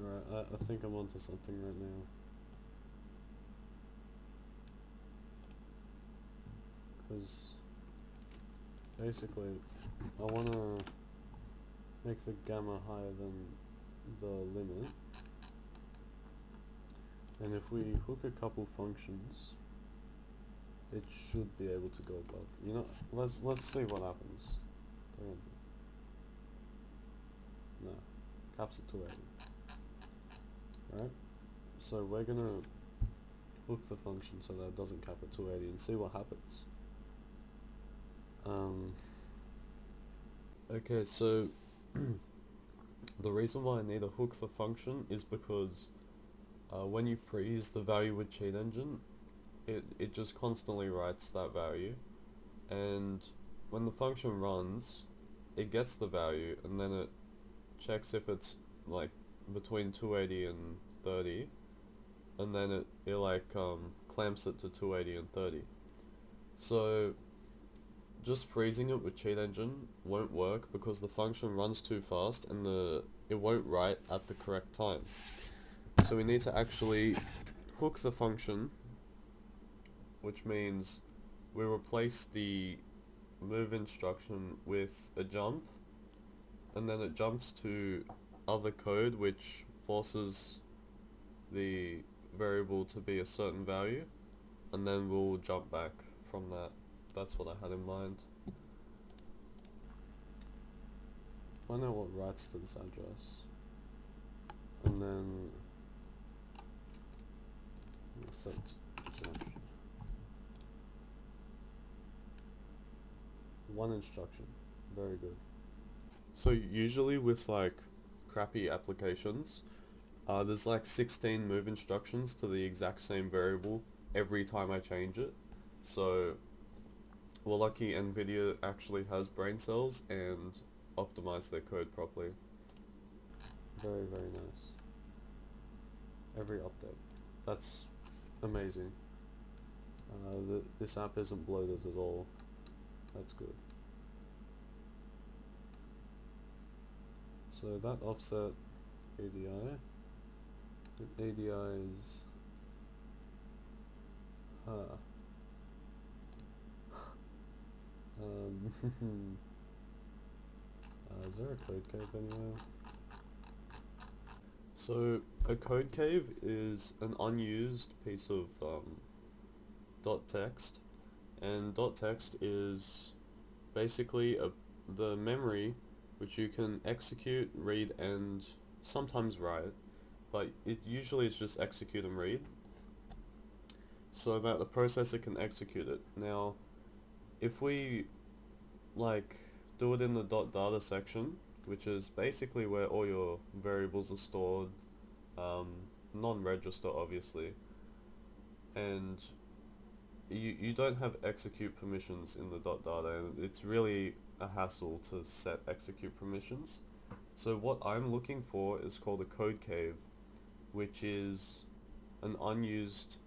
Alright, I think I'm onto something right now. Because basically, I want to make the gamma higher than the limit. And if we hook a couple functions, it should be able to go above. You know, let's see what happens. No, caps at 280. Right? So we're gonna hook the function so that it doesn't cap at 280 and see what happens. Okay, so the reason why I need to hook the function is because when you freeze the value with cheat engine, it just constantly writes that value, and when the function runs, it gets the value and then it checks if it's like between 280 and 30, and then it like clamps it to 280 and 30. So just freezing it with cheat engine won't work because the function runs too fast and it won't write at the correct time. So we need to actually hook the function, which means we replace the move instruction with a jump, and then it jumps to other code which forces the variable to be a certain value, and then we'll jump back from that. That's what I had in mind. Find out what writes to this address, and then set jump. One instruction. Very good. So usually with like crappy applications, there's like 16 move instructions to the exact same variable every time I change it. So we're lucky NVIDIA actually has brain cells and optimize their code properly. Very, very nice. Every update. That's amazing. This app isn't bloated at all. That's good. So that offset ADI. The ADI is is there a code cave anywhere? So a code cave is an unused piece of .text, and .text is basically the memory which you can execute, read, and sometimes write, but it usually is just execute and read, so that the processor can execute it. Now, if we like do it in the .data section, which is basically where all your variables are stored, non-register obviously, and you don't have execute permissions in the .data, and it's really a hassle to set execute permissions. So what I'm looking for is called a code cave, which is an unused,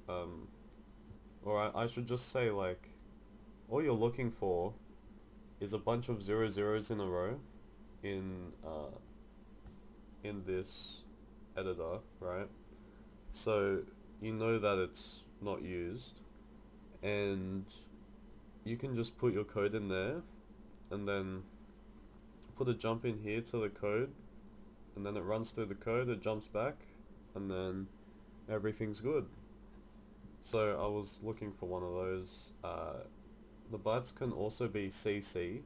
or I should just say, like, all you're looking for is a bunch of 00s in a row in this editor, right? So you know that it's not used, and you can just put your code in there, and then put a jump in here to the code, and then it runs through the code, it jumps back, and then everything's good. So I was looking for one of those. The bytes can also be CC,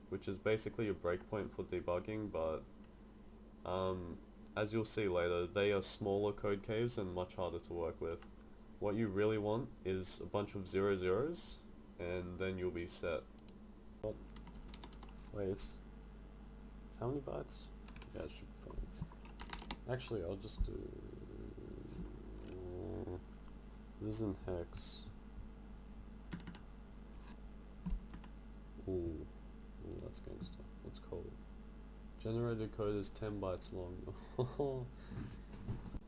which is basically a breakpoint for debugging, but as you'll see later, they are smaller code caves and much harder to work with. What you really want is a bunch of 00s, and then you'll be set. What? Wait, it's how many bytes? Yeah, it should be fine. Actually, I'll just do... this is in hex. Ooh, that's gangster. Let's call it. Generated code is 10 bytes long.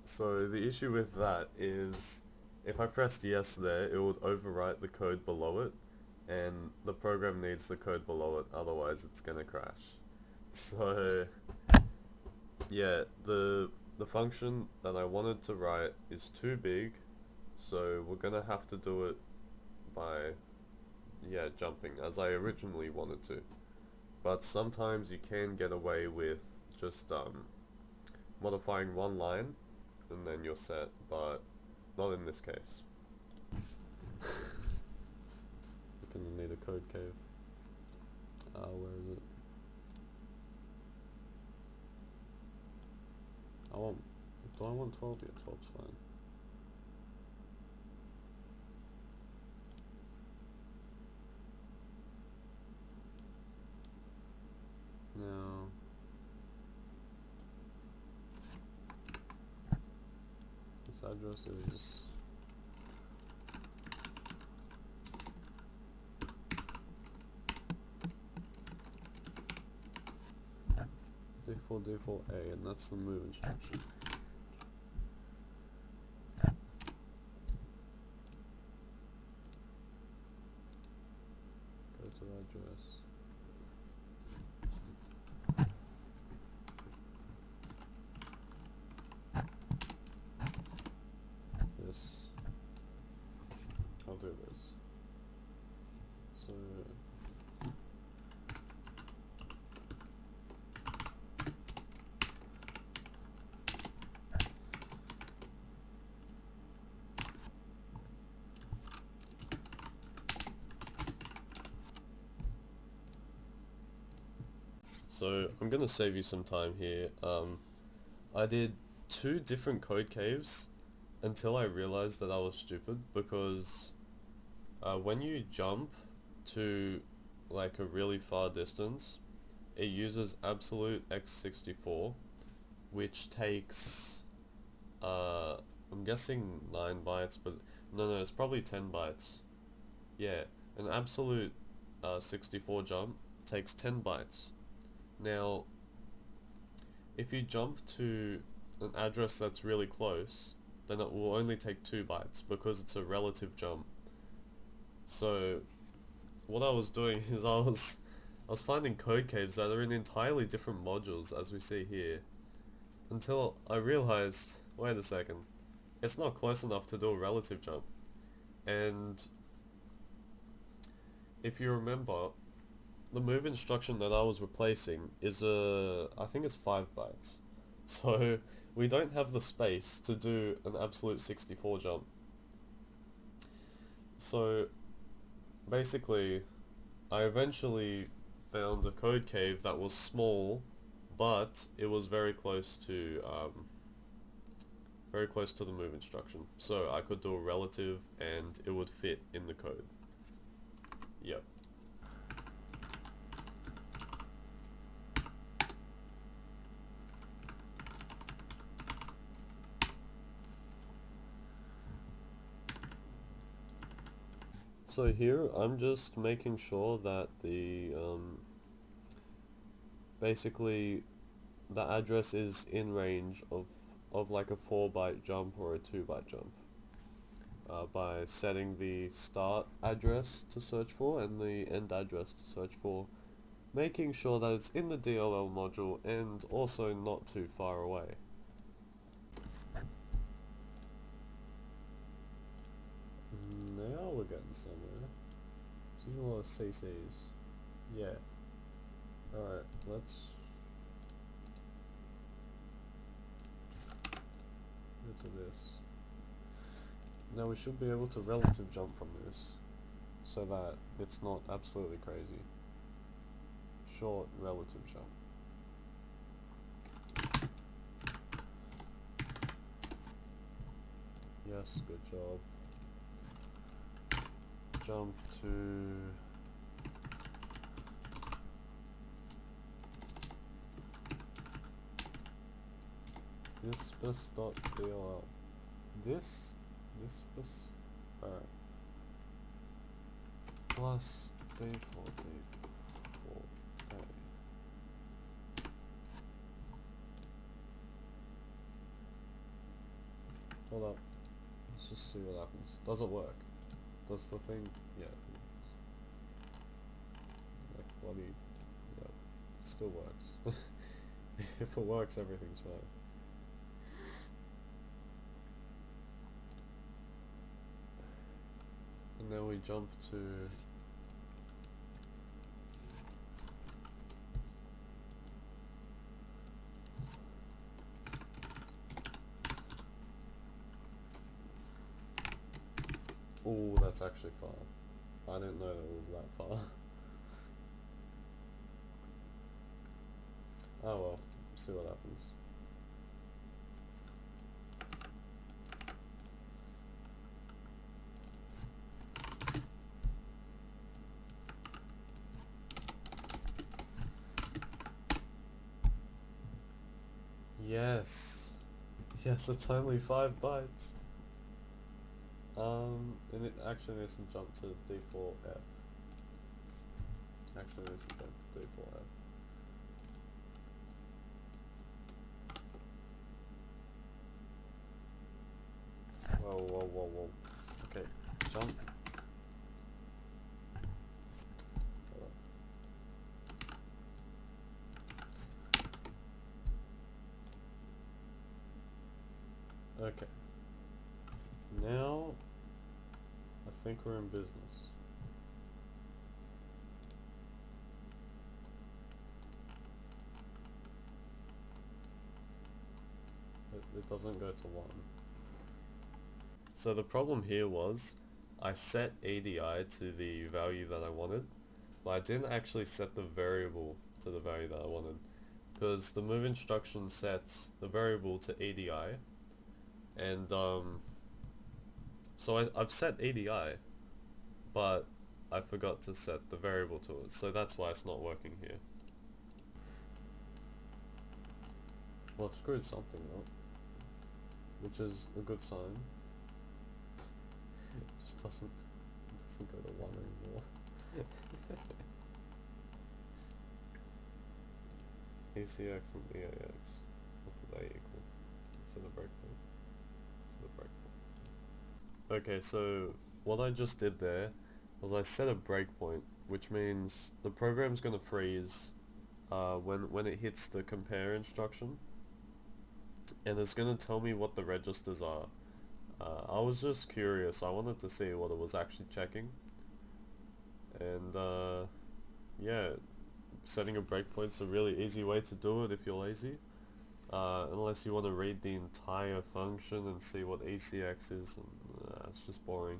So the issue with that is, if I pressed yes there, it would overwrite the code below it, and the program needs the code below it, otherwise it's gonna crash. So yeah, the the function that I wanted to write is too big, so we're gonna have to do it by, yeah, jumping as I originally wanted to. But sometimes you can get away with just modifying one line and then you're set, but not in this case. We're gonna need a code cave. Where is it? Do I want 12? Yeah, 12's fine. Now, this address is D4A, and that's the move instruction. Go to address. This. I'll do this. So. So I'm gonna save you some time here. I did 2 different code caves until I realized that I was stupid, because when you jump to like a really far distance, it uses absolute x64, which takes I'm guessing 9 bytes, but no, it's probably 10 bytes. Yeah, an absolute 64 jump takes 10 bytes. Now, if you jump to an address that's really close, then it will only take 2 bytes because it's a relative jump. So, what I was doing is I was finding code caves that are in entirely different modules, as we see here, until I realized, wait a second, it's not close enough to do a relative jump. And if you remember, the move instruction that I was replacing is I think it's 5 bytes. So we don't have the space to do an absolute 64 jump. So basically, I eventually found a code cave that was small, but it was very close to the move instruction. So I could do a relative and it would fit in the code. Yep. So here I'm just making sure that the basically the address is in range of like a 4 byte jump or a 2 byte jump by setting the start address to search for and the end address to search for, making sure that it's in the DLL module and also not too far away. Now we're getting somewhere. So there's a lot of CCs. Yeah. Alright, let's go to this. Now we should be able to relative jump from this, so that it's not absolutely crazy. Short relative jump. Yes, good job. Jump to this bus.dll. This bus. Alright. Plus d4. Hold up. Let's just see what happens. Does it work? Does the thing? Yeah. Like bloody. Yeah. It still works. If it works, everything's fine. And then we jump to oh, that's actually far. I didn't know that it was that far. Oh well, see what happens. Yes. Yes, it's only 5 bytes. And it actually needs to jump to D4F. Actually needs to jump to D4F. Whoa, whoa, whoa, whoa. Okay, jump. Okay. Now, I think we're in business. It doesn't go to 1. So the problem here was, I set ADI to the value that I wanted, but I didn't actually set the variable to the value that I wanted. Because the move instruction sets the variable to ADI, and so I've set ADI, but I forgot to set the variable to it, so that's why it's not working here. Well, I've screwed something up, which is a good sign. It just doesn't go to 1 anymore. ACX and EAX, what do they equal? Set a breakpoint. Set a breakpoint. Okay, so what I just did there was I set a breakpoint, which means the program's gonna freeze when it hits the compare instruction, and it's gonna tell me what the registers are. I was just curious, I wanted to see what it was actually checking, and yeah, setting a breakpoint's a really easy way to do it if you're lazy, unless you want to read the entire function and see what ACX is, and it's just boring.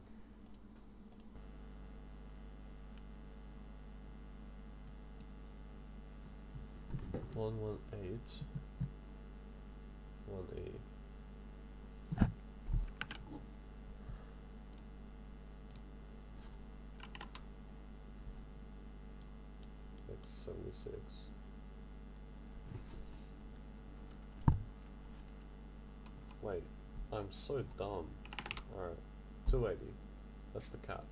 One 118 1E. X76. Wait, I'm so dumb. Alright, 280. That's the cap.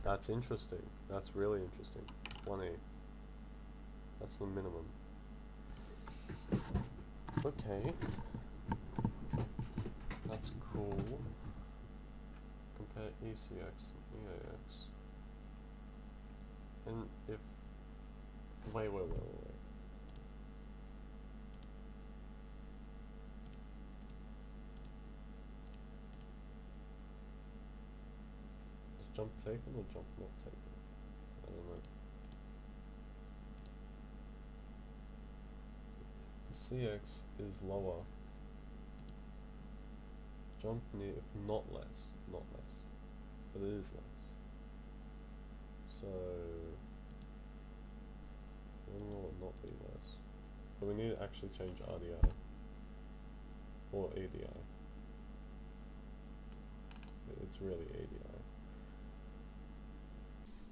That's interesting. That's really interesting. 1E. That's the minimum. Okay. That's cool. Compare ECX and EAX. And if... Wait. Is jump taken or jump not taken? I don't know. CX is lower. Jump near, if not less. But it is less. So... when will it not be less? So we need to actually change RDI. Or ADI. It's really ADI.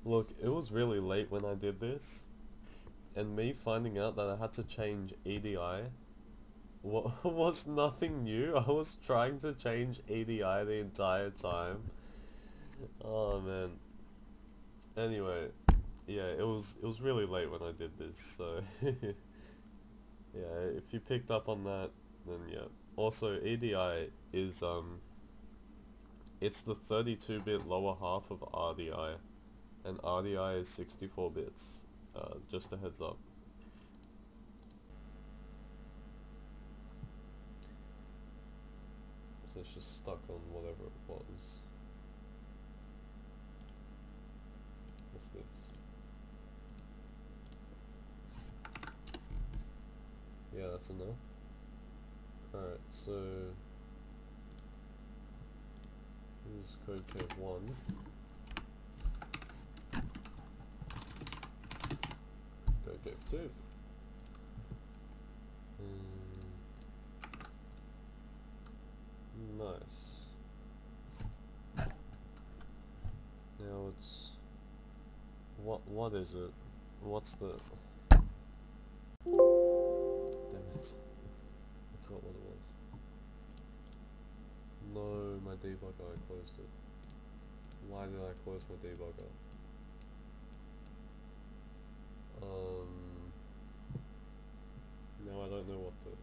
Look, it was really late when I did this, and me finding out that I had to change ADI was nothing new. I was trying to change ADI the entire time. Oh man. Anyway, yeah, it was really late when I did this, so yeah, if you picked up on that, then yeah. Also, ADI is it's the 32-bit lower half of RDI, and RDI is 64 bits. Just a heads up. So it's just stuck on whatever it was. minus this. Yeah, that's enough. Alright, so this is code cave 1. Code cave 2. Nice. Now it's... What is it? What's the... Damn it. I forgot what it was. No, my debugger, I closed it. Why did I close my debugger? Now I don't know what the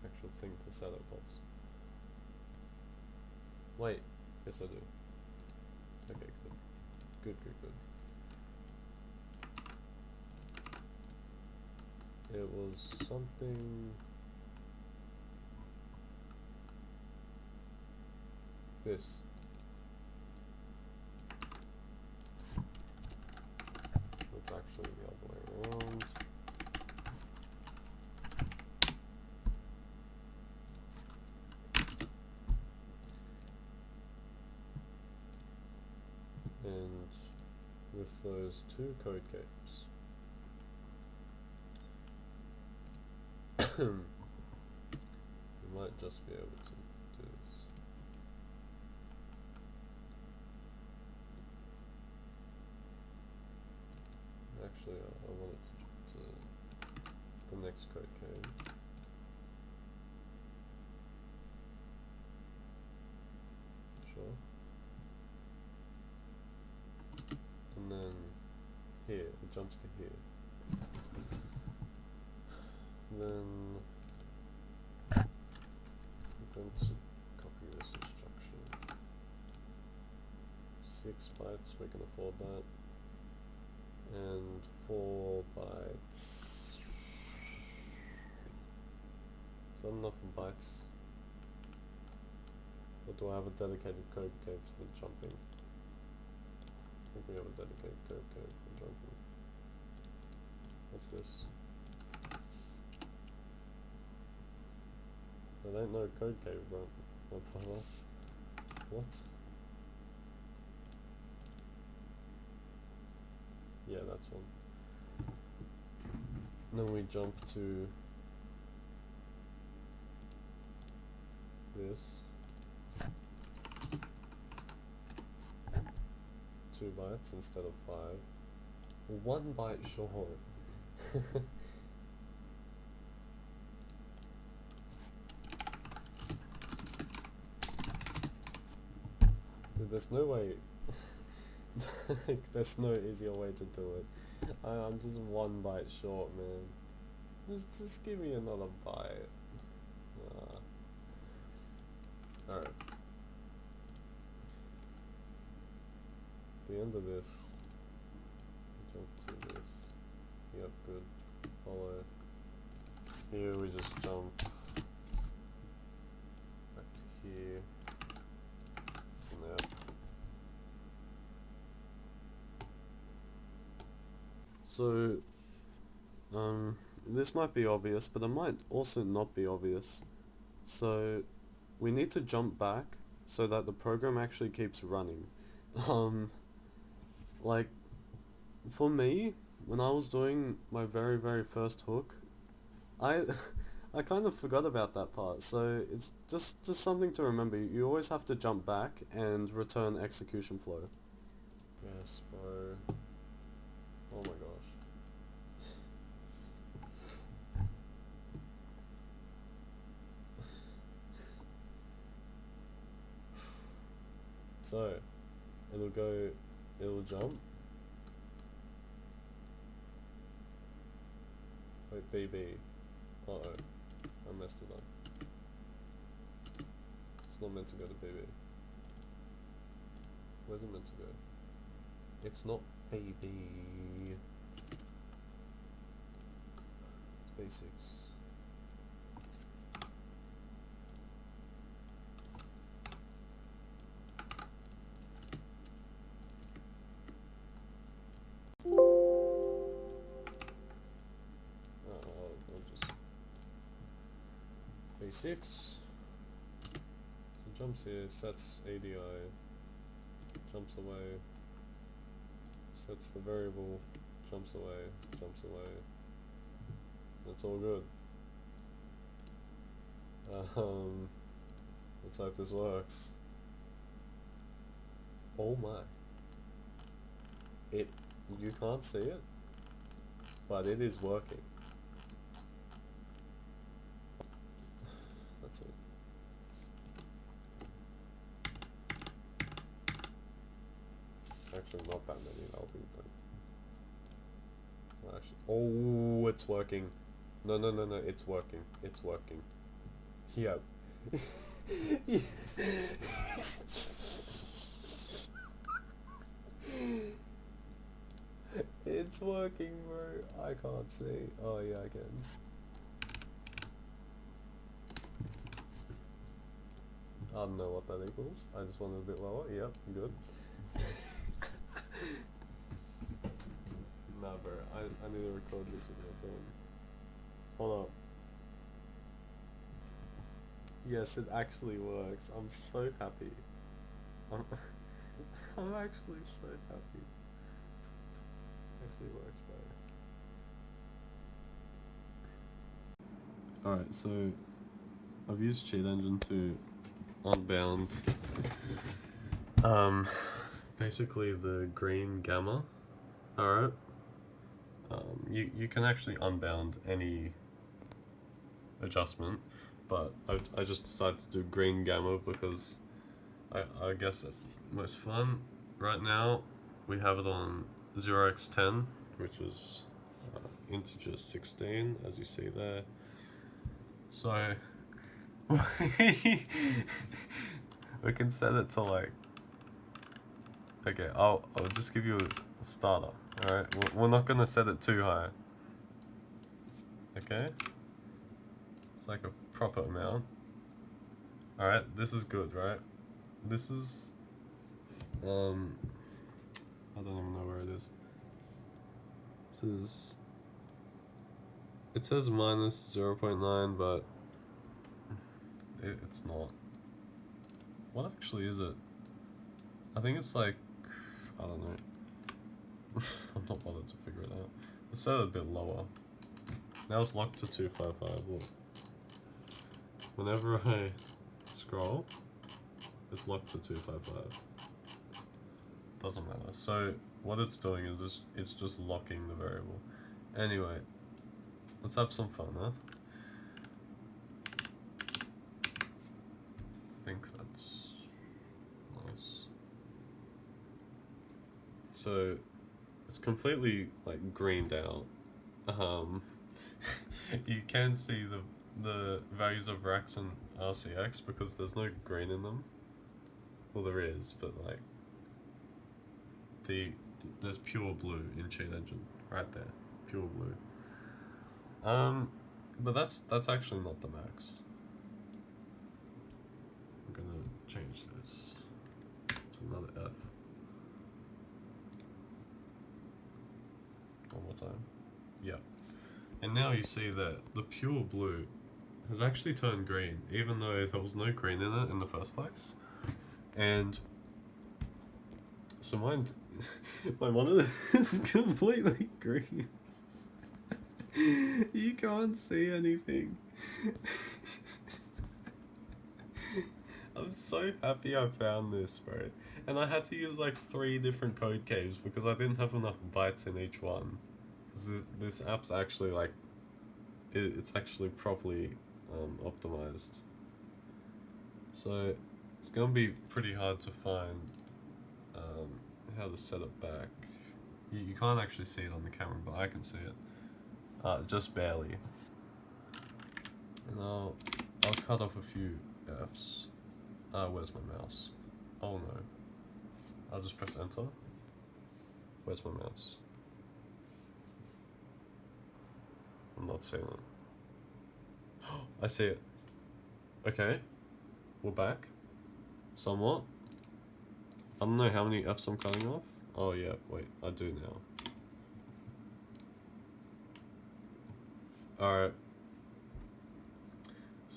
actual thing to set it was. Wait, yes I do. Okay, good. Good. It was something... this. It's actually the other way around. And with those two code capes, you might just be able to do this. Actually, I wanted to jump to the next code cave. Sure. And then here, it jumps to here. Then I'm going to copy this instruction. 6 bytes, we can afford that. And 4 bytes. Is that enough for bytes? Or do I have a dedicated code cave for jumping? I think we have a dedicated code cave for jumping. What's this? That ain't no code cave, bro. My brother. What? Yeah, that's one. Then we jump to this. 2 bytes instead of 5. 1 byte short. Dude, there's no way. Like, there's no easier way to do it. I'm just 1 byte short, man. Just give me another byte. Alright. At the end of this, jump to this. Yep, good. Follow. Here we just jump back to here. And there. So, this might be obvious, but it might also not be obvious. So, we need to jump back so that the program actually keeps running. Like, for me, when I was doing my very first hook, I kind of forgot about that part, so it's just something to remember. You always have to jump back and return execution flow. Yes, bro. Oh my gosh. So, it'll jump. Wait, BB. Uh-oh. I messed it up. It's not meant to go to BB. Where's it meant to go? It's not BB. It's basics. 26. So jumps here, sets ADI, jumps away, sets the variable, jumps away, jumps away. That's all good. Let's hope this works. Oh my. You can't see it, but it is working. That's it. Actually, not that many, that'll be good. Well, actually, oh, it's working. No, it's working. It's working. Yep. It's working, bro. I can't see. Oh yeah, I can. I don't know what that equals. I just want it a bit lower. Yep, good. Nah, bro. I need to record this with my phone. Hold up. Yes, it actually works. I'm so happy. I'm, I'm actually so happy. Actually works, bro. Alright, so I've used Cheat Engine to unbound basically the green gamma. Alright. You can actually unbound any adjustment, but I just decided to do green gamma because I guess that's most fun. Right now we have it on 0x10, which is integer 16, as you see there. So we can set it to like, okay, I'll just give you a starter. Alright, we're not gonna set it too high. Okay, it's like a proper amount. Alright, this is good, right? This is I don't even know where it is. It says minus 0.9, but it's not. What actually is it? I think it's like, I don't know. I'm not bothered to figure it out. Let's set it a bit lower. Now it's locked to 255. Look. Whenever I scroll, it's locked to 255. Doesn't matter. So what it's doing is it's just locking the variable. Anyway, let's have some fun, huh? I think that's nice. So it's completely like greened out. You can see the values of Rax and RCX because there's no green in them. Well, there is, but like there's pure blue in Cheat Engine right there, pure blue. But that's actually not the max. I'm gonna change this to another F. One more time. Yep. And now you see that the pure blue has actually turned green, even though there was no green in it in the first place. And so my monitor is completely green. You can't see anything. I'm so happy I found this, bro. And I had to use like 3 different code caves because I didn't have enough bytes in each one. This app's actually like, it's actually properly optimized. So it's gonna be pretty hard to find how to set it back. You can't actually see it on the camera, but I can see it. Just barely. And I'll cut off a few F's. Where's my mouse? Oh no. I'll just press enter. Where's my mouse? I'm not seeing it. I see it. Okay. We're back. Somewhat. I don't know how many F's I'm cutting off. Oh yeah, wait, I do now. Alright.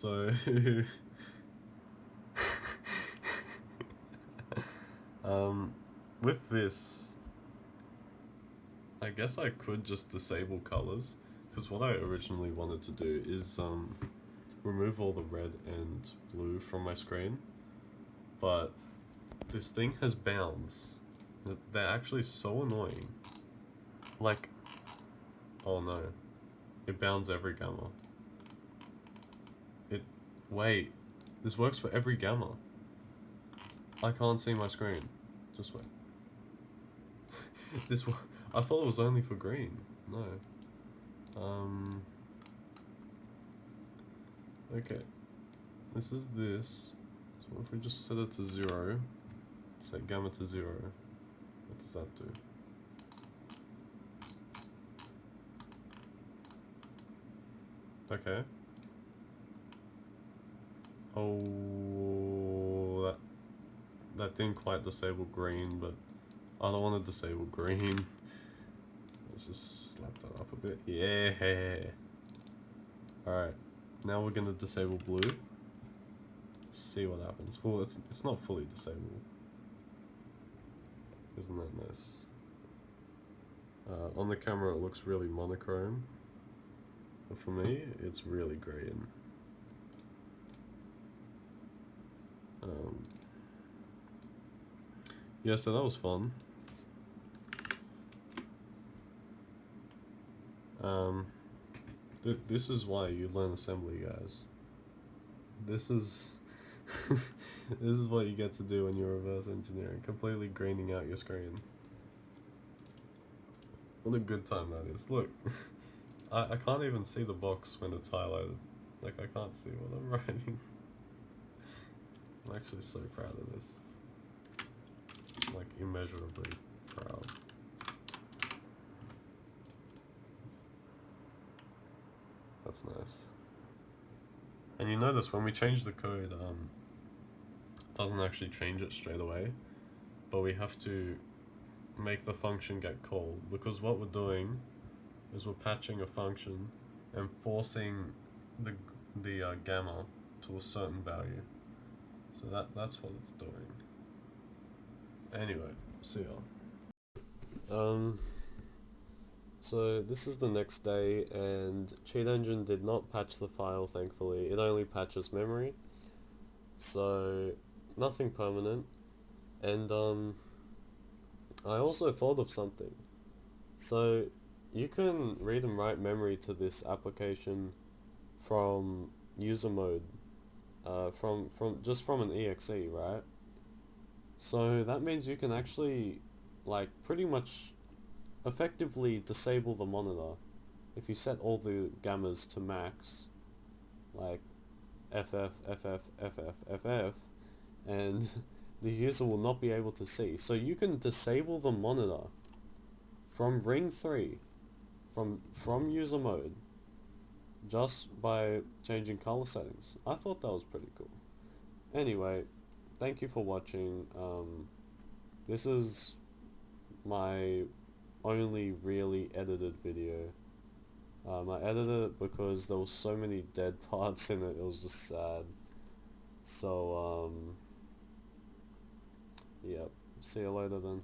So, with this, I guess I could just disable colors, because what I originally wanted to do is remove all the red and blue from my screen, but this thing has bounds. They're actually so annoying. Like, oh no, it bounds every gamma. Wait, this works for every gamma. I can't see my screen. Just wait. I thought it was only for green. No. Okay. This is this. So if we just set it to 0, set gamma to 0, what does that do? Okay. Oh, that didn't quite disable green, but I don't want to disable green. Let's just slap that up a bit. Yeah. Alright, now we're gonna disable blue. See what happens. Well, it's not fully disabled. Isn't that nice? On the camera it looks really monochrome, but for me it's really green. Yeah, so that was fun. This is why you learn assembly, guys. This is this is what you get to do when you're reverse engineering, completely greening out your screen. What a good time that is. Look, I can't even see the box when it's highlighted. Like, I can't see what I'm writing. I'm actually so proud of this. Like, immeasurably proud. That's nice. And you notice when we change the code, it doesn't actually change it straight away, but we have to make the function get called, because what we're doing is we're patching a function and forcing the gamma to a certain value. So that's what it's doing. Anyway, see y'all. So this is the next day, and Cheat Engine did not patch the file, thankfully. It only patches memory, so nothing permanent. And I also thought of something. So you can read and write memory to this application from user mode, from an exe, right? So that means you can actually, like, pretty much effectively disable the monitor if you set all the gammas to max, like FF, FF, FF, FF, and the user will not be able to see. So you can disable the monitor from ring 3, from user mode, just by changing color settings. I thought that was pretty cool. Anyway, thank you for watching. This is my only really edited video. I edited it because there was so many dead parts in it, it was just sad. So, yep, see you later then.